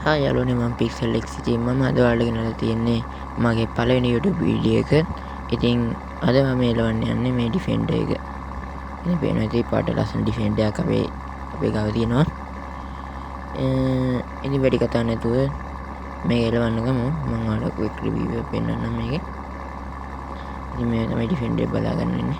හා යාළුවනේ මම පික්සල් එක්ස් ඉතින් මම අද ඔයාලට ගෙනල්ලා තියෙන්නේ මගේ පළවෙනි YouTube වීඩියෝ එක. ඉතින් අද මම එලවන්න යන්නේ මේ ඩිෆෙන්ඩර් එක. ඉතින් පේනවා ඉතින් පාට ලස්සන ඩිෆෙන්ඩර් එකක් අපේ ගාව තියෙනවා. ඉතින් වැඩි කතා නැතුව මේක එලවන්න ගමු. මම ඔයාලට ක්වික් රිවිව් එක පෙන්නන්නම් මේකේ. ඉතින් මේ තමයි ඩිෆෙන්ඩර් බලා ගන්න වෙන්නේ.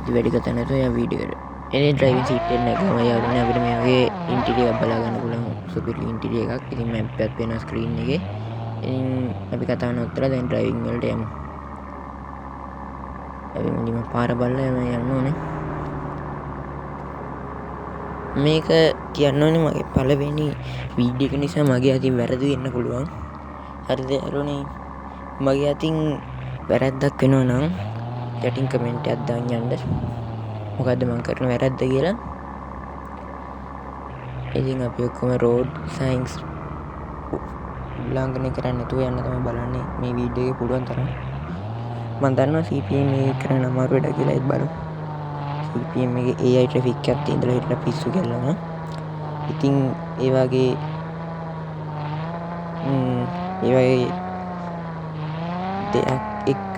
ඉතින් වැඩි කතා නැතුව යා වීඩියෝ එකට. එනේ ඩ්‍රයිවිං සීට් එක නැගම යාළුවනේ අපිට මේ වගේ ඉන්ටීරියර් එකක් බලා ගන්න පුළුවන් සුපිරි ඉන්ටීරියර් එකක්. ඉතින් මැප් එකක් පේනවා ස්ක්‍රීන් එකේ. ඉතින් අපි කතාව නවත්තලා දැන් ඩ්‍රයිවිං වලට යමු. අපි මුලින්ම පාර බලලා යන්න ඕනේ. මේක කියන්න ඕනේ මගේ පළවෙනි වීඩියෝ එක නිසා මගේ අතින් වැරදි වෙන්න පුළුවන්. හරිද යාළුවනේ? මගේ අතින් වැරද්දක් වෙනවා නම් යටින් කමෙන්ට් එකක් දාන්න යන්න. මොකද්ද මම කරන වැරද්ද කියලා. ඉතින් අපි ඔක්කොම රෝඩ් සයින්ස් උල්ලංඝනය කරන්නේ නැතුව යන්න තමයි බලන්නේ මේ වීඩියෝ එකේ පුළුවන් තරම්. මම දන්නවා CPM එක කරන්න අමාරු වැඩක් කියලා ඒත් බලමු. CPM එකේ AI ට්‍රැෆික් එකත් ඉඳලා හිටලා පිස්සු කෙල්ලනවා. ඉතින් ඒ වගේ දෙයක් එක්ක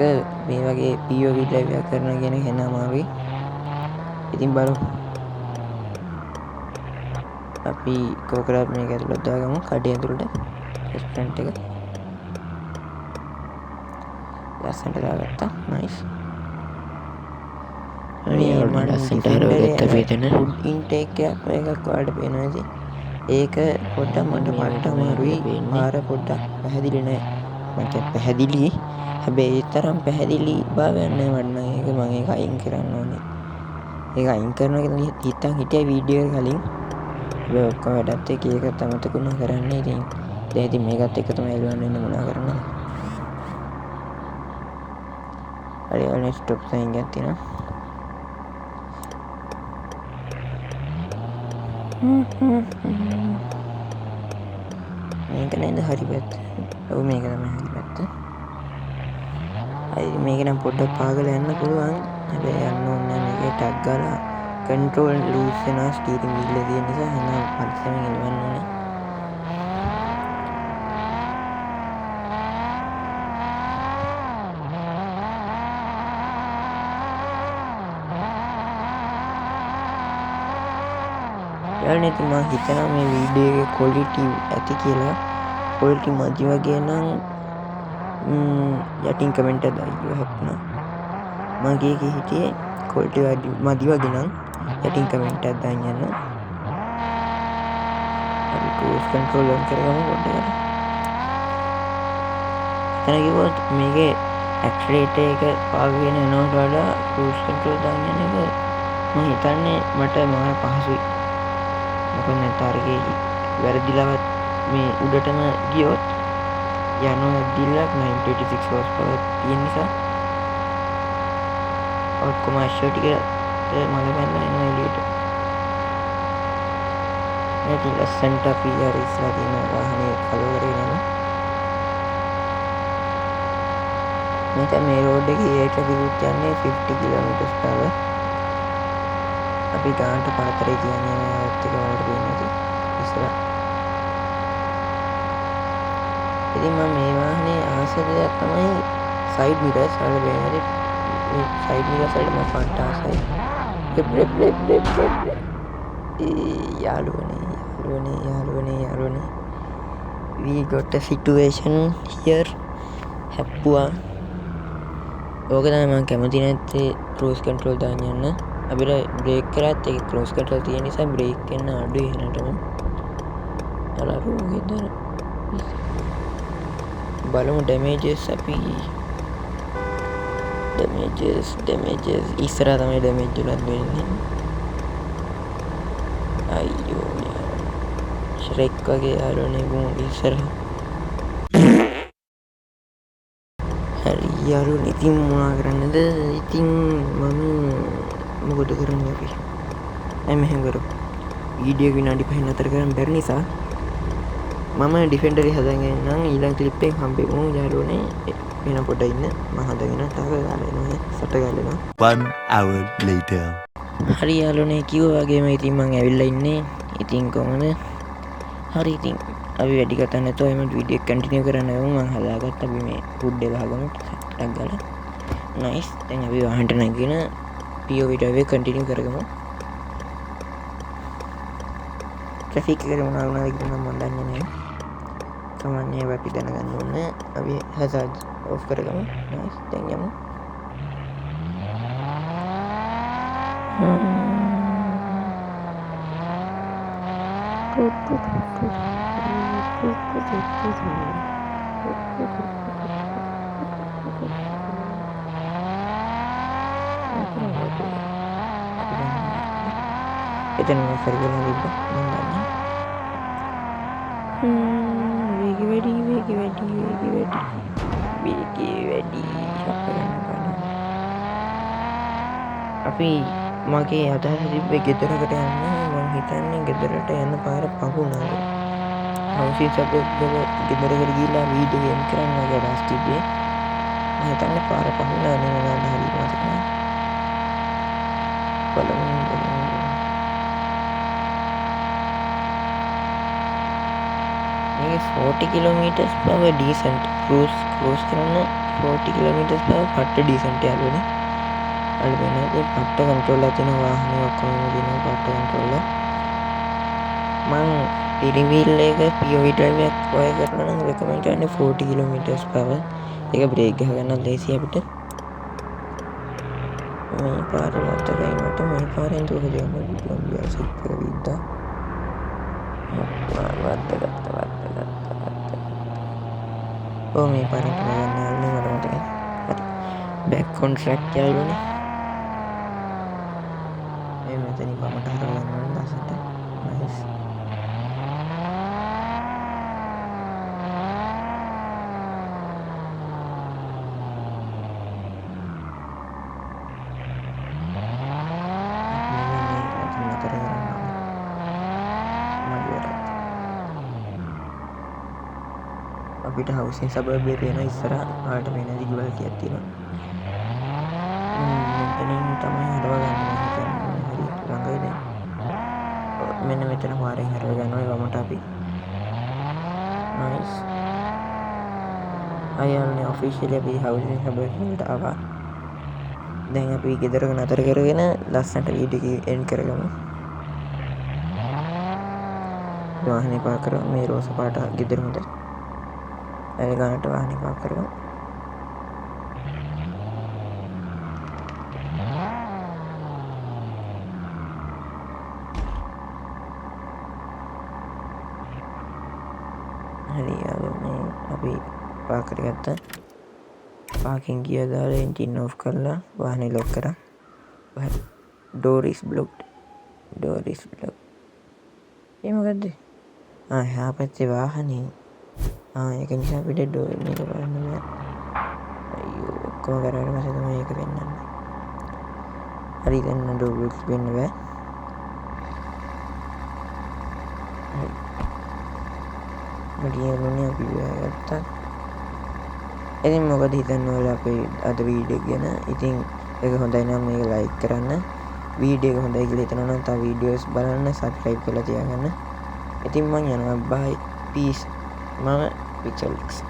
මේ වගේ POV ඩ්‍රයිව් එකක් කරනවා කියන එක හෙන අමාරුයි. ඉතින් බලමු. අපි කෝකරත් මේක ඇතුළට දාගමු කඩේ ඇතුළට රෙස්ටොරන්ට් එක. ලස්සනට දාගත්තා. නයිස්. මම ලස්සනට හරවගත්තා වේදන. ෆුඩ් ඉන්ටේක් එකක් මේකක් ඔයාලට පේනවා ඇති. ඒක පොඩ්ඩක් මට මට අමාරුයි. පාර පොඩ්ඩක් පැහැදිලි නෑ. මම කියන්නේ පැහැදිලි. හැබැයි ඒ තරම් පැහැදිලි භාවයක් නෑ මට නම්. ඒක මම ඒක අයින් කරන්න ඕනේ. ඒක අයින් කරනවා කියලා හිතන් හිටියා වීඩියෝ එක කලින්. ඒ ඔක්කොම වැඩත් එක්ක ඒකත් අමතක වුණා කරන්න. ඉතින් මේකත් එක්ක තමයි එලවන්න වෙන්නේ මොනා කරන්නද. හරි ඔයාලා ස්ටොප් සයින් එකක් තියෙනවා. මේක නේද හරි පැත්ත. ඔව් මේක තමයි හරි පැත්ත. හරි මේක නම් පොඩ්ඩක් පාගලා යන්න පුළුවන්. හැබැයි යන්න ඕනේ මේකේ ටැග් ගාලා කන්ට්‍රෝල් ලූස් වෙනවා ස්ටීරින් වීල් එක තියෙන නිසා එහෙනම් පරිස්සමෙන් එලවන්න ඕනේ. යාළුවනේ ඉතින් මම හිතනවා මේ වීඩියෝ එකේ ක්වොලිටි ඇති කියලා. ක්වොලිටි මදි වගේ නම් යටින් කමෙන්ට් එකක් දාන්න හැප්පුණා. මගේ එකේ හිටියේ ක්වොලිටි මදි වගේ නම් යටින් කමෙන්ට් එකක් දාන්න යන්න. අපි ක්‍රූස් කන්ට්‍රෝල් ඔන් කරගමු පොඩ්ඩකට. එතන කිව්වොත් මේකේ ඇක්සලරේටර් එක පාගගෙන යනවට වඩා ක්‍රූස් කන්ට්‍රෝල් දාන්න යන එක මම හිතන්නේ මට මාර පහසුයි. මොකද තාරකේ වැරදිලවත් මේ උඩටම ගියොත් යනවා ඇද්දිලා 926 horse power තියෙන නිසා ඔක්කොම අශ්ව ටික මල පැනලා එනවා එළියට. නැති ලස්සන්ට අපි හරි ඉස්සරහ තියෙන වාහනේ ෆලෝ කරගෙන යනවා. මේ රෝඩ් එකේ ඒට විරුද්ධ යන්නේ 50 km/h. අපි ගානට පරතරේ කියන්නේ ඔයත් එක වලට වෙන්නේ ඉස්සරහ. ඉතින් මම මේ වාහනේ ආස දෙයක් තමයි සයිඩ් මිරර්ස් වල වෙන්නේ. මේ සයිඩ් මිරර්ස් වල මම ෆ්‍රන්ට් ආසයි. යාළුවනේ we got a situation here. හැප්පුවා. ඕක තමයි මම කැමති නැත්තේ ක්‍රූස් කන්ට්‍රෝල් දාන්න යන්න. අපිට බ්‍රේක් කරත් ඒක ක්‍රෝස් කන්ට්‍රෝල් තියෙන නිසා බ්‍රේක් කරන්න අඩුයි එහෙනටම. අර රෝගෙද බලමු ඩැමේජස් අපි ඩැමේජස් ඉස්සරහ තමයි ඩැමේජ් උනත් වෙන්නේ. අයියෝ ශ්‍රෙක් වගේ යාළුවනේ බෝ ඉස්සරහ. හරි යාළුවනේ ඉතින් මොනා කරන්නද? ඉතින් මම මොකද කරන්නේ අපි? මෙහෙම කරමු. වීඩියෝ එක විනාඩි 5 නතර කරන් බැරි නිසා මම ඩිෆෙන්ඩර් එක හදාගෙන නම් ඊළඟ ක්ලිප් එකෙන් හම්බෙමු යාළුවනේ. වෙන පොඩ්ඩක් ඉන්න. මම හදාගෙන තාක ගාලා එනවා. සට ගාලා එනවා. 1 hour later. හරි යාළුවනේ කිව්වා වගේම ඉතින් මම ඇවිල්ලා ඉන්නේ. ඉතින් කොහමද? හරි ඉතින් අපි වැඩි කතා නැතුව එම වීඩියෝ එක කන්ටිනියු කරන්න යමු. මම හදාගත්ත අපි මේ ෆුඩ් එක ගහගමු ටක් ගාලා. නයිස්. දැන් අපි වාහනට නැගින POV drive එක කන්ටිනියු කරගමු. ට්‍රැෆික් එකට මොනවා වුණාද කියලා මම දන්නේ නැහැ. කමන්නේ අපි දැනගන්න ඕනේ. අපි hazard off කරගමු. නයිස්. දැන් යමු. එතන සර්ගලන තිබ්බ මම දන්නේ. වේගය වැඩි අපි මගේ අදහස තිබ්බේ ගෙදරකට යන්න. මම හිතන්නේ ගෙදරට යන පාර පහුණා. හවුසින් සබ්ජෙක්ට් එක ගෙදරකට ගිහිල්ලා වීඩියෝ ගේම් කරන්න වගේ අදහස් තිබ්බේ. මම හිතන්නේ පාර පහුණා නේ මම හරි මතක නැහැ. බලමු. මේ 40 km/h decent cruise කරන 40 km/h පට්ට decent යාළුවනේ. අල්බෙන ඒ පට්ට කන්ට්‍රෝල් එක තියෙන වාහනේ ඔක්කොම දින පට්ට කන්ට්‍රෝල් එක. මං රිවීල් එක POV drive එකක් ඔය කරනවා නම් recommend කරන්නේ 40 km/h. ඒක බ්‍රේක් ගහ ගන්න ලේසි අපිට. මේ පාරේ මතකයි මට මේ පාරෙන් දුක දෙන්න පුළුවන් විශ්වාසයක් විද්දා. මේ පාරෙන් යන්න යාළුවනේ මට මතකයි. හරි. back on track යාළුවනේ. මේ මෙතනින් වමට හරව ගන්න ඕන දැසට. nice. අපිට හවුසින් සබර්බ් එක පේන ඉස්සරහ ආට පේන දිගවල් කීයක් තියෙනවා. මෙතනින් තමයි හරව ගන්න ඕනේ. හරි ළඟයි දැන්. මෙන්න මෙතන පාරෙන් හරව ගන්නවා වමට අපි. නයිස්. අයන්නේ ඔෆිෂියලි අපි හවුසින් සබර්බ් එකට ආවා. දැන් අපි ගෙදරක නතර කරගෙන ලස්සනට වීඩියෝ එක එන්ඩ් කරගමු. වාහනේ පාක් කරමු. මේ රෝස පාට ගෙදර හොඳයි. ඇය ගානට වාහනේ පාක් කරගමු. හරි යාළුවනේ අපි පාක් කරගත්තා. පාකින් ගිය දාලා එන්ජින් ඔෆ් කරලා වාහනේ ලොක් කරා. door is blocked. ඒ මොකද්ද? එහා පැත්තේ වාහනේ. ඒක නිසා අපිට ඩෝර් එක බලන්න බෑ. අයියෝ ඔක්කොම කරාට පස්සේ තමයි ඒක වෙන්නන්නේ. හරි දැන් ඩෝර් බ්ලොක් වෙන්න බෑ. මඩියෝනේ අපි ගත්තා. ඉතින් මොකද හිතන්නේ ඔයාලා අපේ අද වීඩියෝ එක ගැන? ඉතින් ඒක හොඳයි නම් මේක ලයික් කරන්න. වීඩියෝ එක හොඳයි කියලා හිතනවා නම් තව වීඩියෝස් බලන්න සබ්ස්ක්‍රයිබ් කරලා තියාගන්න. ඉතින් මම යනවා. බයි. පීස්. මම Pixelix.